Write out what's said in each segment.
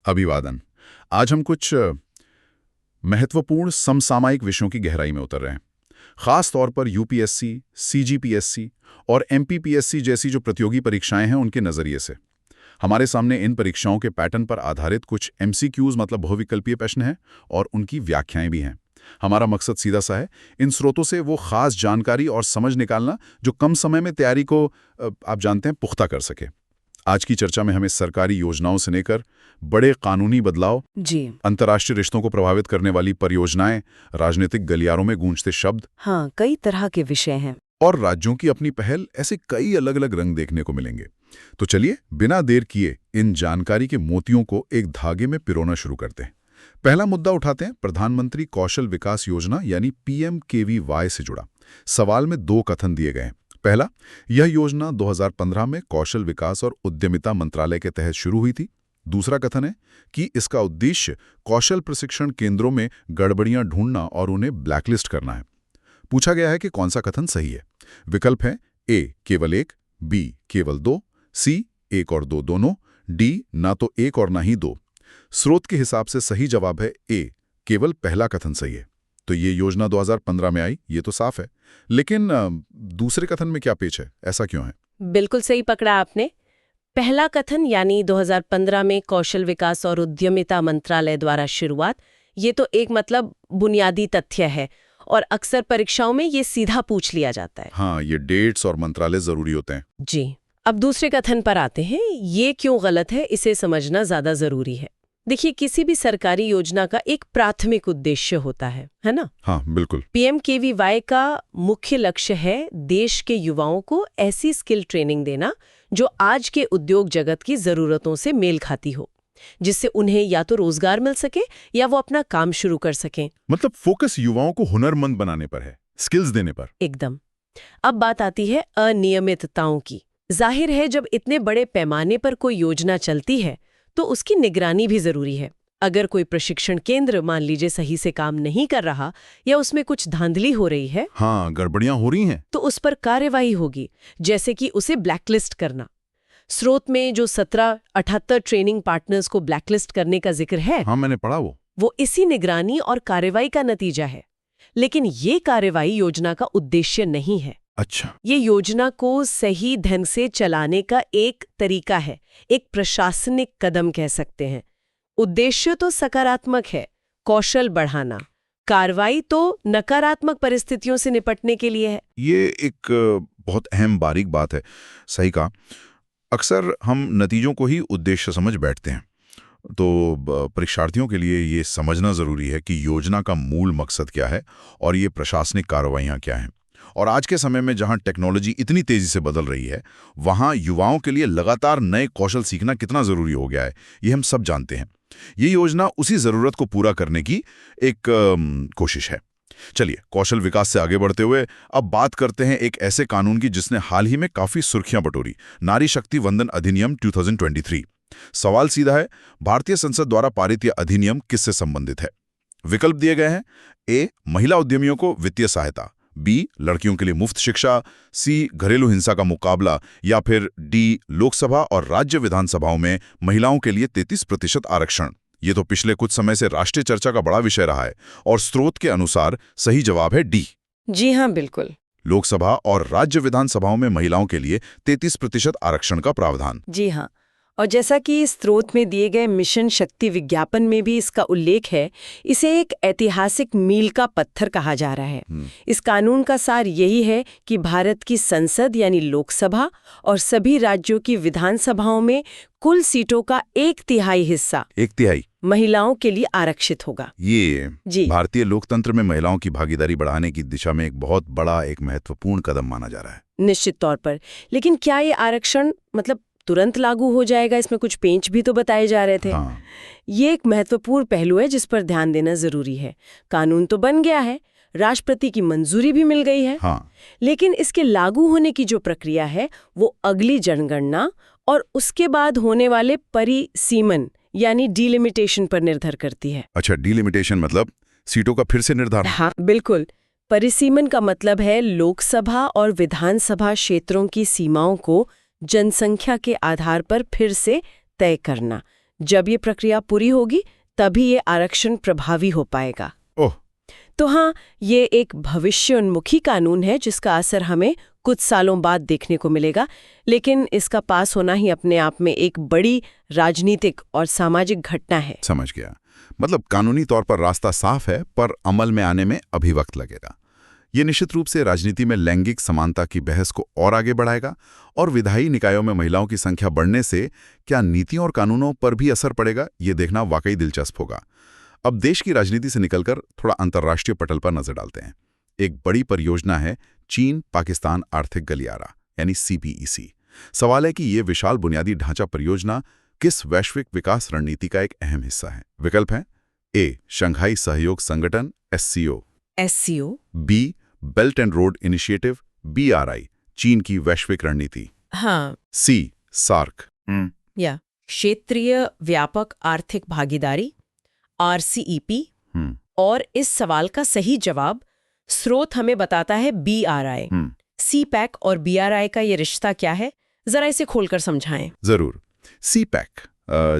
अभिवादन। आज हम कुछ महत्वपूर्ण समसामयिक विषयों की गहराई में उतर रहे हैं। खास तौर पर यूपीएससी, सीजीपीएससी और एमपीपीएससी जैसी जो प्रतियोगी परीक्षाएं हैं उनके नज़रिए से। हमारे सामने इन परीक्षाओं के पैटर्न पर आधारित कुछ एमसीक्यूज मतलब बहुविकल्पीय प्रश्न हैं और उनकी व्याख्याएं भी हैं। हमारा मकसद सीधा सा है, इन स्रोतों से वो खास जानकारी और समझ निकालना जो कम समय में तैयारी को आप जानते हैं पुख्ता कर सके। आज की चर्चा में हमें सरकारी योजनाओं से लेकर बड़े कानूनी बदलाव, अंतर्राष्ट्रीय रिश्तों को प्रभावित करने वाली परियोजनाएं, राजनीतिक गलियारों में गूंजते शब्द, हाँ, कई तरह के विषय हैं और राज्यों की अपनी पहल, ऐसे कई अलग अलग रंग देखने को मिलेंगे। तो चलिए बिना देर किए इन जानकारी के मोतियों को एक धागे में पिरोना शुरू करते हैं। पहला मुद्दा उठाते हैं प्रधानमंत्री कौशल विकास योजना यानी पीएमकेवीवाई से जुड़ा। सवाल में दो कथन दिए गए हैं। पहला, यह योजना 2015 में कौशल विकास और उद्यमिता मंत्रालय के तहत शुरू हुई थी। दूसरा कथन है कि इसका उद्देश्य कौशल प्रशिक्षण केंद्रों में गड़बड़ियां ढूंढना और उन्हें ब्लैकलिस्ट करना है। पूछा गया है कि कौन सा कथन सही है। विकल्प है ए केवल एक, बी केवल दो, सी एक और दो दोनों, डी ना तो एक और ना ही दो। स्रोत के हिसाब से सही जवाब है ए, केवल पहला कथन सही है। तो ये योजना 2015 में आई, ये तो साफ है, लेकिन दूसरे कथन में क्या पेच है, ऐसा क्यों है? बिल्कुल सही पकड़ा आपने। पहला कथन यानी 2015 में कौशल विकास और उद्यमिता मंत्रालय द्वारा शुरुआत, ये तो एक बुनियादी तथ्य है और अक्सर परीक्षाओं में ये सीधा पूछ लिया जाता है। हाँ, ये डेट्स और मंत्रालय जरूरी होते हैं। जी, अब दूसरे कथन पर आते हैं। ये क्यों गलत है, इसे समझना ज्यादा जरूरी है। देखिए, किसी भी सरकारी योजना का एक प्राथमिक उद्देश्य होता है ना? हाँ, बिल्कुल। पीएमकेवीवाई का मुख्य लक्ष्य है देश के युवाओं को ऐसी स्किल ट्रेनिंग देना जो आज के उद्योग जगत की जरूरतों से मेल खाती हो, जिससे उन्हें या तो रोजगार मिल सके या वो अपना काम शुरू कर सकें। मतलब फोकस युवाओं को हुनरमंद बनाने पर है, स्किल्स देने पर। एकदम। अब बात आती है अनियमितताओं की। जाहिर है, जब इतने बड़े पैमाने पर कोई योजना चलती है तो उसकी निगरानी भी जरूरी है। अगर कोई प्रशिक्षण केंद्र मान लीजिए सही से काम नहीं कर रहा या उसमें कुछ धांधली हो रही है, हाँ, गड़बड़ियां हो रही हैं, तो उस पर कार्यवाही होगी, जैसे कि उसे ब्लैकलिस्ट करना। स्रोत में जो 1778 ट्रेनिंग पार्टनर्स को ब्लैकलिस्ट करने का जिक्र है, हाँ, मैंने पढ़ा वो इसी निगरानी और कार्यवाही का नतीजा है। लेकिन ये कार्यवाही योजना का उद्देश्य नहीं है। अच्छा, ये योजना को सही ढंग से चलाने का एक तरीका है, एक प्रशासनिक कदम कह सकते हैं। उद्देश्य तो सकारात्मक है, कौशल बढ़ाना। कार्रवाई तो नकारात्मक परिस्थितियों से निपटने के लिए है। ये एक बहुत अहम बारीक बात है, सही कहा। अक्सर हम नतीजों को ही उद्देश्य समझ बैठते हैं, तो परीक्षार्थियों के लिए ये समझना जरूरी है कि योजना का मूल मकसद क्या है और ये प्रशासनिक कार्रवाइयाँ क्या हैं। और आज के समय में जहां टेक्नोलॉजी इतनी तेजी से बदल रही है, वहां युवाओं के लिए लगातार नए कौशल सीखना कितना जरूरी हो गया है, ये हम सब जानते हैं। ये योजना उसी जरूरत को पूरा करने की एक कोशिश है। चलिए, कौशल विकास से आगे बढ़ते हुए अब बात करते हैं एक ऐसे कानून की जिसने हाल ही में काफी सुर्खियां बटोरी, नारी शक्ति वंदन अधिनियम 2023। सवाल सीधा है, भारतीय संसद द्वारा पारित यह अधिनियम किससे संबंधित है? विकल्प दिए गए हैं। ए, महिला उद्यमियों को वित्तीय सहायता, बी, लड़कियों के लिए मुफ्त शिक्षा, सी, घरेलू हिंसा का मुकाबला, या फिर डी, लोकसभा और राज्य विधानसभाओं में महिलाओं के लिए 33% आरक्षण। ये तो पिछले कुछ समय से राष्ट्रीय चर्चा का बड़ा विषय रहा है और स्रोत के अनुसार सही जवाब है डी। जी हाँ, बिल्कुल। लोकसभा और राज्य विधानसभाओं में महिलाओं के लिए 33% आरक्षण का प्रावधान। जी हाँ, और जैसा कि स्रोत में दिए गए मिशन शक्ति विज्ञापन में भी इसका उल्लेख है, इसे एक ऐतिहासिक मील का पत्थर कहा जा रहा है। इस कानून का सार यही है कि भारत की संसद यानी लोकसभा और सभी राज्यों की विधानसभाओं में कुल सीटों का 1/3 हिस्सा, 1/3 महिलाओं के लिए आरक्षित होगा। ये भारतीय लोकतंत्र में महिलाओं की भागीदारी बढ़ाने की दिशा में एक बहुत बड़ा, एक महत्वपूर्ण कदम माना जा रहा है। निश्चित तौर पर। लेकिन क्या ये आरक्षण तुरंत लागू हो जाएगा? इसमें कुछ पेंच भी तो बताए जा रहे थे। हाँ। ये एक महत्वपूर्ण पहलू है जिस पर ध्यान देना जरूरी है। कानून तो बन गया है, राष्ट्रपति की मंजूरी भी मिल गई है, हाँ। लेकिन इसके लागू होने की जो प्रक्रिया है वो अगली जनगणना और उसके बाद होने वाले परिसीमन यानी डिलिमिटेशन पर निर्भर करती है। अच्छा, डिलिमिटेशन मतलब सीटों का फिर से निर्धारण? हाँ, बिल्कुल। परिसीमन का मतलब है लोकसभा और विधानसभा क्षेत्रों की सीमाओं को जनसंख्या के आधार पर फिर से तय करना, जब ये प्रक्रिया पूरी होगी तभी ये आरक्षण प्रभावी हो पाएगा। ओह, तो हाँ, ये एक भविष्योन्मुखी कानून है जिसका असर हमें कुछ सालों बाद देखने को मिलेगा, लेकिन इसका पास होना ही अपने आप में एक बड़ी राजनीतिक और सामाजिक घटना है। समझ गया। मतलब कानूनी तौर पर रास्ता साफ है, पर अमल में आने में अभी वक्त लगेगा। ये निश्चित रूप से राजनीति में लैंगिक समानता की बहस को और आगे बढ़ाएगा, और विधायी निकायों में महिलाओं की संख्या बढ़ने से क्या नीतियों और कानूनों पर भी असर पड़ेगा, ये देखना वाकई दिलचस्प होगा। अब देश की राजनीति से निकलकर थोड़ा अंतर्राष्ट्रीय पटल पर नजर डालते हैं। एक बड़ी परियोजना है चीन पाकिस्तान आर्थिक गलियारा यानी CPEC। सवाल है कि ये विशाल बुनियादी ढांचा परियोजना किस वैश्विक विकास रणनीति का एक अहम हिस्सा है। विकल्प हैं: ए, शंघाई सहयोग संगठन SCO, B, belt and road initiative BRI, चीन की वैश्विक रणनीति, हाँ, सी, सार्क, या क्षेत्रीय व्यापक आर्थिक भागीदारी RCEP, और इस सवाल का सही जवाब स्रोत हमें बताता है BRI। CPEC और BRI का ये रिश्ता क्या है, जरा इसे खोलकर समझाएं। जरूर। CPEC,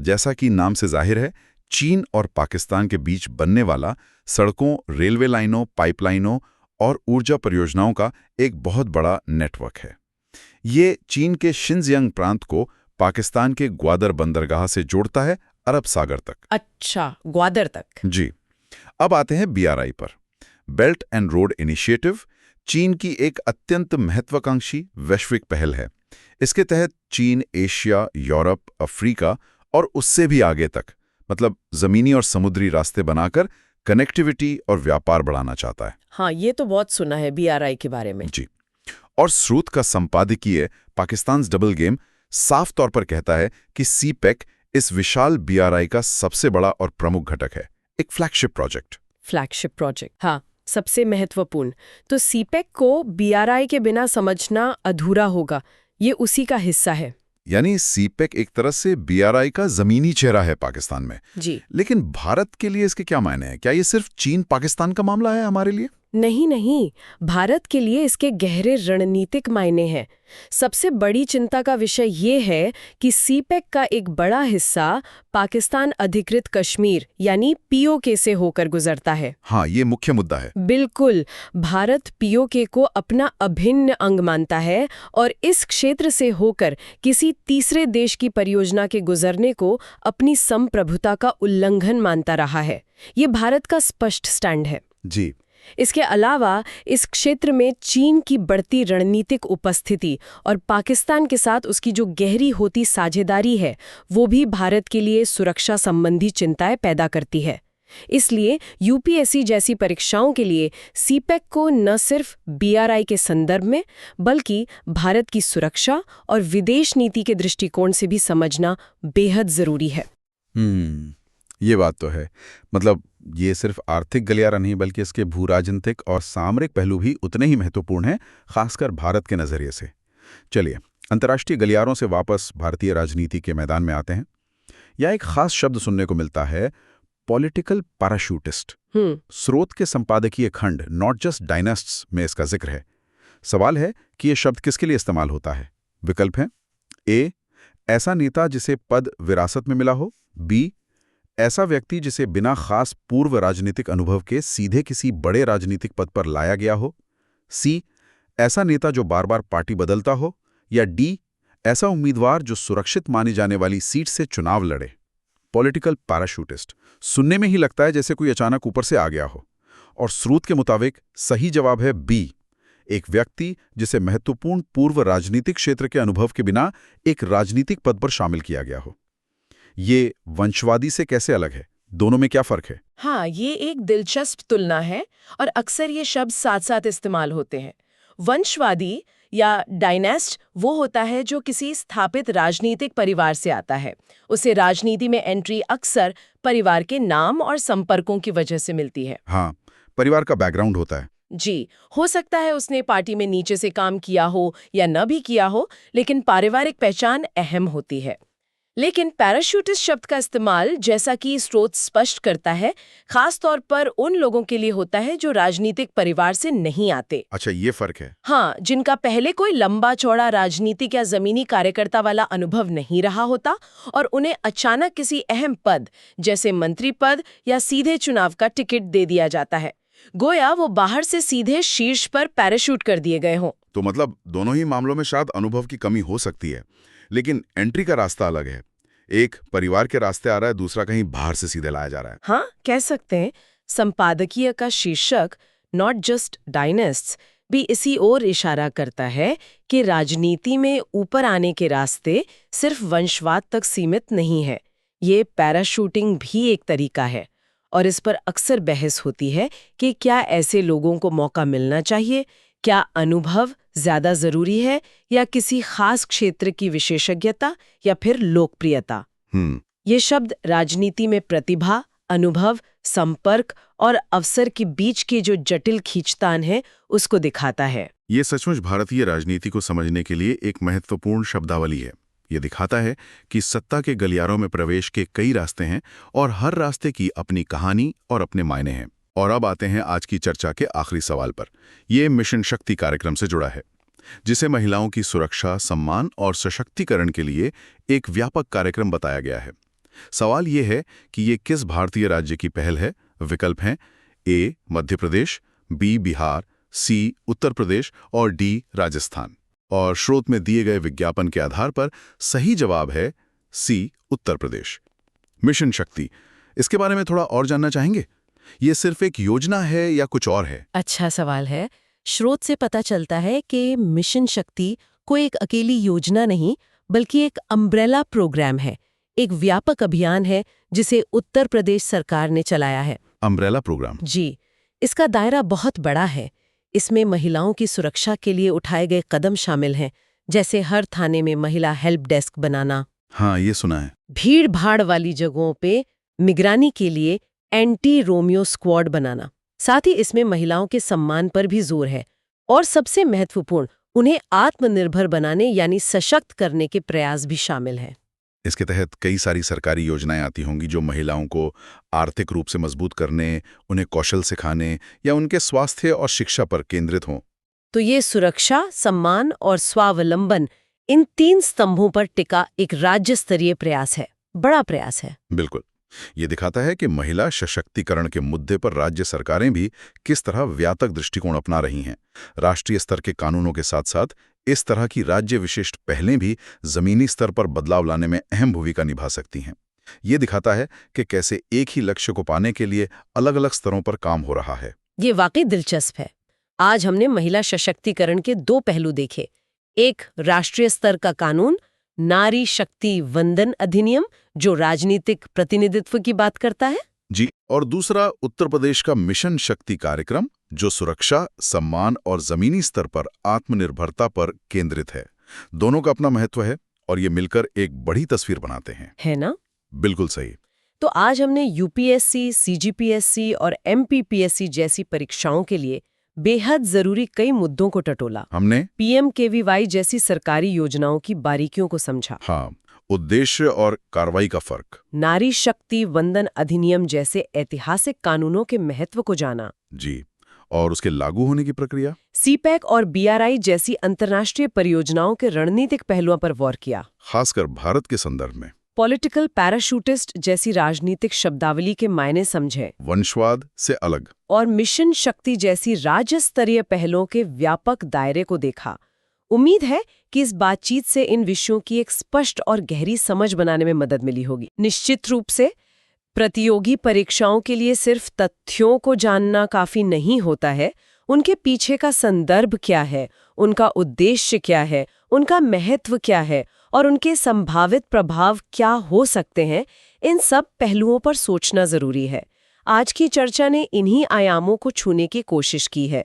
जैसा कि नाम से जाहिर है, चीन और पाकिस्तान के बीच बनने वाला सड़कों, रेलवे लाइनों, पाइपलाइनों और ऊर्जा परियोजनाओं का एक बहुत बड़ा नेटवर्क है। ये चीन के शिनजियांग प्रांत को पाकिस्तान के ग्वादर बंदरगाह से जोड़ता है, अरब सागर तक। अच्छा, ग्वादर तक। जी। अब आते हैं BRI पर। बेल्ट एंड रोड इनिशिएटिव चीन की एक अत्यंत महत्वाकांक्षी वैश्विक पहल है। इसके तहत चीन एशिया, यूरोप, अफ्रीका और उससे भी आगे तक, मतलब जमीनी और समुद्री रास्ते बनाकर कनेक्टिविटी और व्यापार बढ़ाना चाहता है। हाँ, ये तो बहुत सुना है BRI के बारे में। जी। और स्रोत का संपादकीय पाकिस्तान डबल गेम साफ तौर पर कहता है कि CPEC इस विशाल BRI का सबसे बड़ा और प्रमुख घटक है, एक फ्लैगशिप प्रोजेक्ट। हाँ, सबसे महत्वपूर्ण। तो CPEC को BRI के बिना समझना अधूरा होगा, ये उसी का हिस्सा है। यानी CPEC एक तरह से BRI का जमीनी चेहरा है पाकिस्तान में। जी। लेकिन भारत के लिए इसके क्या मायने हैं? क्या ये सिर्फ चीन पाकिस्तान का मामला है हमारे लिए? नहीं, भारत के लिए इसके गहरे रणनीतिक मायने हैं। सबसे बड़ी चिंता का विषय ये है कि CPEC का एक बड़ा हिस्सा पाकिस्तान अधिकृत कश्मीर यानी POK से होकर गुजरता है। हाँ, ये मुख्य मुद्दा है। बिल्कुल, भारत POK को अपना अभिन्न अंग मानता है और इस क्षेत्र से होकर किसी तीसरे देश की परियोजना के गुजरने को अपनी संप्रभुता का उल्लंघन मानता रहा है। ये भारत का स्पष्ट स्टैंड है। जी। इसके अलावा इस क्षेत्र में चीन की बढ़ती रणनीतिक उपस्थिति और पाकिस्तान के साथ उसकी जो गहरी होती साझेदारी है, वो भी भारत के लिए सुरक्षा संबंधी चिंताएं पैदा करती है। इसलिए UPSC जैसी परीक्षाओं के लिए CPEC को न सिर्फ BRI के संदर्भ में, बल्कि भारत की सुरक्षा और विदेश नीति के दृष्टिकोण से भी समझना बेहद जरूरी है। ये बात तो है। मतलब ये सिर्फ आर्थिक गलियारा नहीं, बल्कि इसके भू-राजनीतिक और सामरिक पहलू भी उतने ही महत्वपूर्ण हैं, खासकर भारत के नज़रिए से। चलिए, अंतर्राष्ट्रीय गलियारों से वापस भारतीय राजनीति के मैदान में आते हैं। यहाँ एक खास शब्द सुनने को मिलता है, पॉलिटिकल पैराशूटिस्ट। स्रोत के संपादकीय खंड नॉट जस्ट डायनेस्ट्स में इसका जिक्र है। सवाल है कि यह शब्द किसके लिए इस्तेमाल होता है। विकल्प हैं: ए, ऐसा नेता जिसे पद विरासत में मिला हो, बी, ऐसा व्यक्ति जिसे बिना खास पूर्व राजनीतिक अनुभव के सीधे किसी बड़े राजनीतिक पद पर लाया गया हो, सी, ऐसा नेता जो बार बार पार्टी बदलता हो, या डी, ऐसा उम्मीदवार जो सुरक्षित मानी जाने वाली सीट से चुनाव लड़े। पॉलिटिकल पैराशूटिस्ट सुनने में ही लगता है जैसे कोई अचानक ऊपर से आ गया हो, और स्रोत के मुताबिक सही जवाब है बी, एक व्यक्ति जिसे महत्वपूर्ण पूर्व राजनीतिक क्षेत्र के अनुभव के बिना एक राजनीतिक पद पर शामिल किया गया हो। ये वंशवादी से कैसे अलग है? दोनों में क्या फर्क है? हाँ, ये एक दिलचस्प तुलना है और अक्सर ये शब्द साथ साथ इस्तेमाल होते हैं। वंशवादी या डायनेस्ट वो होता है जो किसी स्थापित राजनीतिक परिवार से आता है। उसे राजनीति में एंट्री अक्सर परिवार के नाम और संपर्कों की वजह से मिलती है। हाँ, परिवार का बैकग्राउंड होता है। जी, हो सकता है उसने पार्टी में नीचे से काम किया हो या न भी किया हो, लेकिन पारिवारिक पहचान अहम होती है। लेकिन पैराशूटिस्ट शब्द का इस्तेमाल, जैसा कि स्रोत स्पष्ट करता है, खास तौर पर उन लोगों के लिए होता है जो राजनीतिक परिवार से नहीं आते। अच्छा, ये फर्क है। हाँ, जिनका पहले कोई लंबा चौड़ा राजनीतिक या जमीनी कार्यकर्ता वाला अनुभव नहीं रहा होता और उन्हें अचानक किसी अहम पद जैसे मंत्री पद या सीधे चुनाव का टिकट दे दिया जाता है। गोया वो बाहर से सीधे शीर्ष पर पैराशूट कर दिए गए हों। तो मतलब दोनों ही मामलों में शायद अनुभव की कमी हो सकती है, लेकिन एंट्री का रास्ता अलग है। एक परिवार के रास्ते आ रहा है, दूसरा कहीं बाहर से सीधे लाया जा रहा है। हाँ, कह सकते हैं। संपादकीय का शीर्षक नॉट जस्ट डायनेस्ट्स भी इसी ओर इशारा करता है कि राजनीति में ऊपर आने के रास्ते सिर्फ वंशवाद तक सीमित नहीं है। ये पैराशूटिंग भी एक तरीका है और इस पर अक्सर बहस होती है कि क्या ऐसे लोगों को मौका मिलना चाहिए, क्या अनुभव ज्यादा जरूरी है या किसी खास क्षेत्र की विशेषज्ञता या फिर लोकप्रियता। ये शब्द राजनीति में प्रतिभा, अनुभव, संपर्क और अवसर के बीच के जो जटिल खींचतान है उसको दिखाता है। ये सचमुच भारतीय राजनीति को समझने के लिए एक महत्वपूर्ण शब्दावली है। ये दिखाता है कि सत्ता के गलियारों में प्रवेश के कई रास्ते हैं और हर रास्ते की अपनी कहानी और अपने मायने हैं। और अब आते हैं आज की चर्चा के आखिरी सवाल पर। ये मिशन शक्ति कार्यक्रम से जुड़ा है, जिसे महिलाओं की सुरक्षा, सम्मान और सशक्तिकरण के लिए एक व्यापक कार्यक्रम बताया गया है। सवाल ये है कि ये किस भारतीय राज्य की पहल है? विकल्प हैं ए मध्य प्रदेश, बी बिहार, सी उत्तर प्रदेश और डी राजस्थान। और स्रोत में दिए गए विज्ञापन के आधार पर सही जवाब है सी उत्तर प्रदेश। मिशन शक्ति, इसके बारे में थोड़ा और जानना चाहेंगे? ये सिर्फ एक योजना है या कुछ और है? अच्छा सवाल है। स्रोत से पता चलता है कि मिशन शक्ति कोई एक अकेली योजना नहीं, बल्कि एक अम्ब्रेला प्रोग्राम है, एक व्यापक अभियान है जिसे उत्तर प्रदेश सरकार ने चलाया है। Umbrella programme? जी, इसका दायरा बहुत बड़ा है। इसमें महिलाओं की सुरक्षा के लिए उठाए गए कदम शामिल हैं, जैसे हर थाने में महिला हेल्प डेस्क बनाना। हाँ, ये सुना है। भीड़-भाड़ वाली जगहों पे निगरानी के लिए एंटी रोमियो स्क्वाड बनाना। साथ ही इसमें महिलाओं के सम्मान पर भी जोर है और सबसे महत्वपूर्ण, उन्हें आत्मनिर्भर बनाने यानी सशक्त करने के प्रयास भी शामिल हैं। इसके तहत कई सारी सरकारी योजनाएं आती होंगी जो महिलाओं को आर्थिक रूप से मजबूत करने, उन्हें कौशल सिखाने या उनके स्वास्थ्य और शिक्षा पर केंद्रित हों। तो ये सुरक्षा, सम्मान और स्वावलंबन, इन 3 स्तंभों पर टिका एक राज्य स्तरीय प्रयास है। बड़ा प्रयास है। बिल्कुल। ये दिखाता है कि महिला सशक्तिकरण के मुद्दे पर राज्य सरकारें भी किस तरह व्यापक दृष्टिकोण अपना रही हैं। राष्ट्रीय स्तर के कानूनों के साथ साथ इस तरह की राज्य विशिष्ट पहलें भी जमीनी स्तर पर बदलाव लाने में अहम भूमिका निभा सकती हैं। ये दिखाता है कि कैसे एक ही लक्ष्य को पाने के लिए अलग-अलग स्तरों पर काम हो रहा है। ये वाकई दिलचस्प है। आज हमने महिला सशक्तिकरण के 2 पहलू देखे। एक, राष्ट्रीय स्तर का कानून, नारी शक्ति वंदन अधिनियम, जो राजनीतिक प्रतिनिधित्व की बात करता है। जी, और दूसरा उत्तर प्रदेश का मिशन शक्ति कार्यक्रम, जो सुरक्षा, सम्मान और जमीनी स्तर पर आत्मनिर्भरता पर केंद्रित है। दोनों का अपना महत्व है और ये मिलकर एक बड़ी तस्वीर बनाते हैं। है ना? बिल्कुल सही। तो आज हमने यूपीएससी, सीजीपीएससी और एमपीपीएससी जैसी परीक्षाओं के लिए बेहद जरूरी कई मुद्दों को टटोला। हमने पीएमकेवीवाई जैसी सरकारी योजनाओं की बारीकियों को समझा। हाँ, उद्देश्य और कार्रवाई का फर्क। नारी शक्ति वंदन अधिनियम जैसे ऐतिहासिक कानूनों के महत्व को जाना। जी, और उसके लागू होने की प्रक्रिया। सीपैक और बीआरआई जैसी अंतर्राष्ट्रीय परियोजनाओं के रणनीतिक पहलुओं पर गौर किया, खासकर भारत के संदर्भ में। पॉलिटिकल पैराशूटिस्ट जैसी राजनीतिक शब्दावली के मायने समझे, वंशवाद से अलग। और मिशन शक्ति जैसी राज्य स्तरीय पहलों के व्यापक दायरे को देखा। उम्मीद है कि इस बातचीत से इन विषयों की एक स्पष्ट और गहरी समझ बनाने में मदद मिली होगी। निश्चित रूप से प्रतियोगी परीक्षाओं के लिए सिर्फ तथ्यों को जानना काफी नहीं होता है। उनके पीछे का संदर्भ क्या है, उनका उद्देश्य क्या है, उनका महत्व क्या है और उनके संभावित प्रभाव क्या हो सकते हैं, इन सब पहलुओं पर सोचना जरूरी है। आज की चर्चा ने इन्हीं आयामों को छूने की कोशिश की है।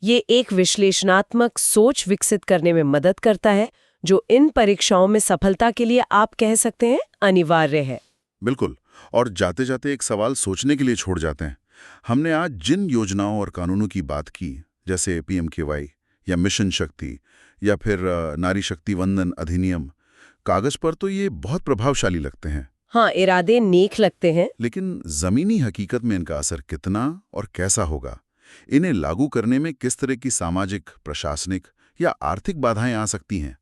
ये एक विश्लेषणात्मक सोच विकसित करने में मदद करता है, जो इन परीक्षाओं में सफलता के लिए आप कह सकते हैं अनिवार्य है। बिल्कुल। और जाते जाते एक सवाल सोचने के लिए छोड़ जाते हैं। हमने आज जिन योजनाओं और कानूनों की बात की, जैसे पीएमकेवाई या मिशन शक्ति या फिर नारी शक्ति वंदन अधिनियम, कागज पर तो ये बहुत प्रभावशाली लगते हैं, हाँ, इरादे नेक लगते हैं। लेकिन जमीनी हकीकत में इनका असर कितना और कैसा होगा? इन्हें लागू करने में किस तरह की सामाजिक, प्रशासनिक या आर्थिक बाधाएं आ सकती हैं?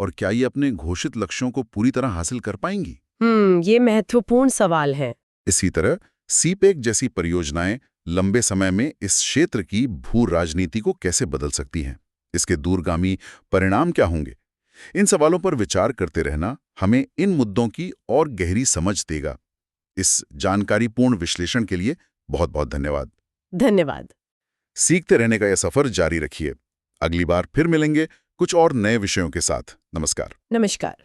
और क्या ये अपने घोषित लक्ष्यों को पूरी तरह हासिल कर पाएंगी? ये महत्वपूर्ण सवाल है। इसी तरह सीपेक जैसी परियोजनाएं लंबे समय में इस क्षेत्र की भू राजनीति को कैसे बदल सकती हैं? इसके दूरगामी परिणाम क्या होंगे? इन सवालों पर विचार करते रहना हमें इन मुद्दों की और गहरी समझ देगा। इस जानकारीपूर्ण विश्लेषण के लिए बहुत बहुत धन्यवाद। धन्यवाद। सीखते रहने का यह सफर जारी रखिए। अगली बार फिर मिलेंगे कुछ और नए विषयों के साथ। नमस्कार। नमस्कार।